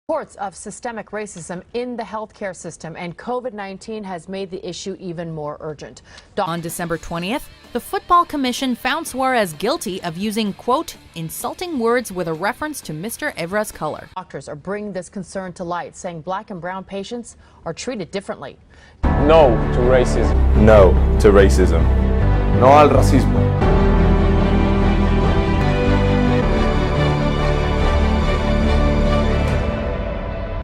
Reports of systemic racism in the healthcare system, and COVID-19 has made the issue even more urgent. On December 20th, the Football Commission found Suarez guilty of using, quote, insulting words with a reference to Mr. Evra's color. Doctors are bringing this concern to light, saying black and brown patients are treated differently. No to racism. No to racism. No al racismo.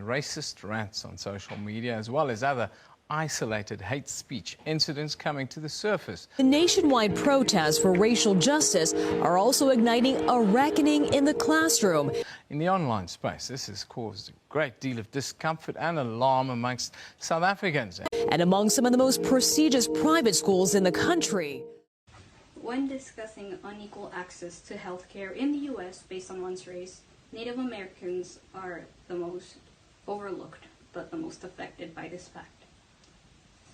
Racist rants on social media, as well as other isolated hate speech incidents coming to the surface. The nationwide protests for racial justice are also igniting a reckoning in the classroom. In the online space, this has caused a great deal of discomfort and alarm amongst South Africans. And among some of the most prestigious private schools in the country. When discussing unequal access to healthcare in the U.S. based on one's race, Native Americans are the most overlooked, but the most affected by this fact.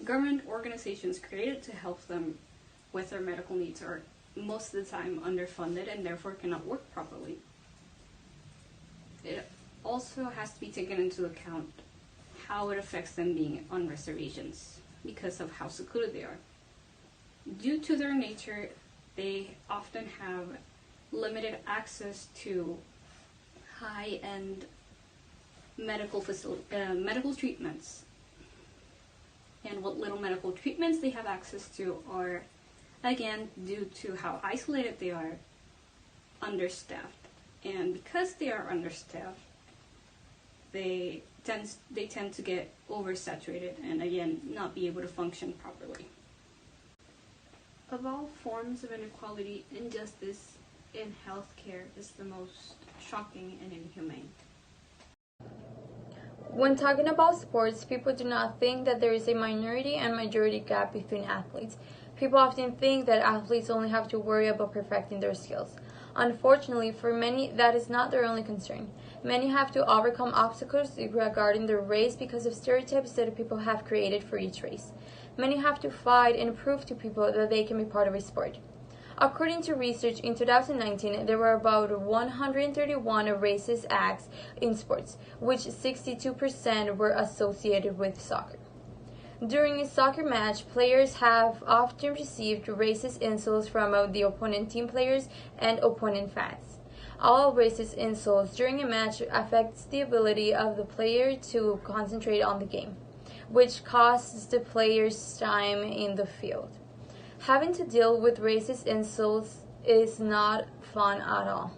Government organizations created to help them with their medical needs are most of the time underfunded and therefore cannot work properly. It also has to be taken into account how it affects them being on reservations because of how secluded they are. Due to their nature, they often have limited access to high-end medical treatments, and what little medical treatments they have access to are, again, due to how isolated they are, understaffed. And because they are understaffed, they tend to get oversaturated and, again, not be able to function properly. Of all forms of inequality, injustice in healthcare is the most shocking and inhumane. When talking about sports, people do not think that there is a minority and majority gap between athletes. People often think that athletes only have to worry about perfecting their skills. Unfortunately, for many, that is not their only concern. Many have to overcome obstacles regarding their race because of stereotypes that people have created for each race. Many have to fight and prove to people that they can be part of a sport. According to research, in 2019, there were about 131 racist acts in sports, which 62% were associated with soccer. During a soccer match, players have often received racist insults from the opponent team players and opponent fans. All racist insults during a match affects the ability of the player to concentrate on the game, which costs the players time in the field. Having to deal with racist insults is not fun at all,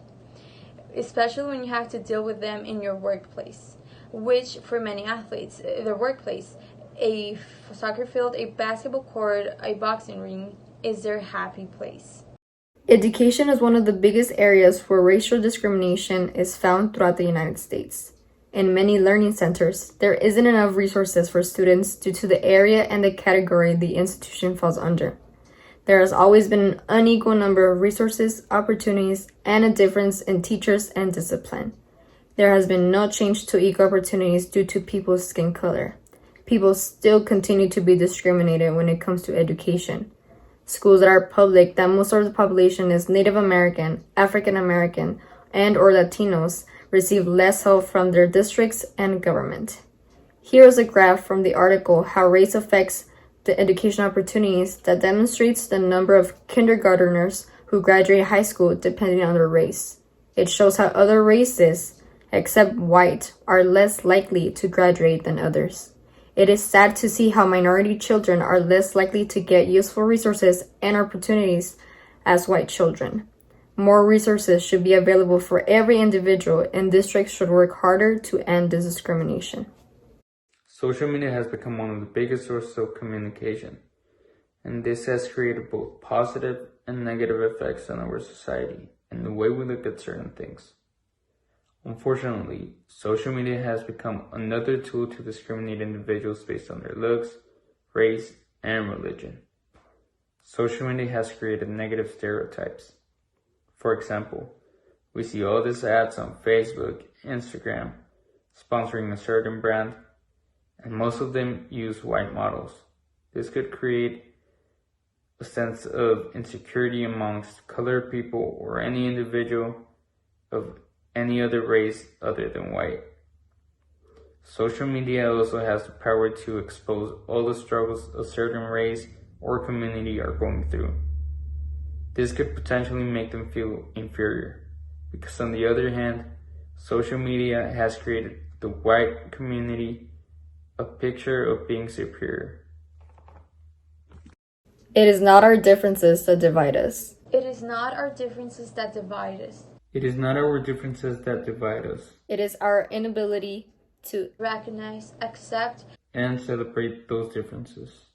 especially when you have to deal with them in your workplace, which for many athletes, their workplace, a soccer field, a basketball court, a boxing ring, is their happy place. Education is one of the biggest areas where racial discrimination is found throughout the United States. In many learning centers, there isn't enough resources for students due to the area and the category the institution falls under. There has always been an unequal number of resources, opportunities, and a difference in teachers and discipline. There has been no change to equal opportunities due to people's skin color. People still continue to be discriminated when it comes to education. Schools that are public, that most of the population is Native American, African American, and or Latinos, receive less help from their districts and government. Here is a graph from the article How Race Affects the Education Opportunities that demonstrates the number of kindergarteners who graduate high school depending on their race. It shows how other races, except white, are less likely to graduate than others. It is sad to see how minority children are less likely to get useful resources and opportunities as white children. More resources should be available for every individual, and districts should work harder to end this discrimination. Social media has become one of the biggest sources of communication, and this has created both positive and negative effects on our society and the way we look at certain things. Unfortunately, social media has become another tool to discriminate individuals based on their looks, race, and religion. Social media has created negative stereotypes. For example, we see all these ads on Facebook, Instagram, sponsoring a certain brand, and most of them use white models. This could create a sense of insecurity amongst colored people or any individual of any other race other than white. Social media also has the power to expose all the struggles a certain race or community are going through. This could potentially make them feel inferior, because on the other hand, social media has created the white community a picture of being superior. It is not our differences that divide us. It is not our differences that divide us. It is not our differences that divide us. It is our inability to Recognize, accept, and celebrate those differences.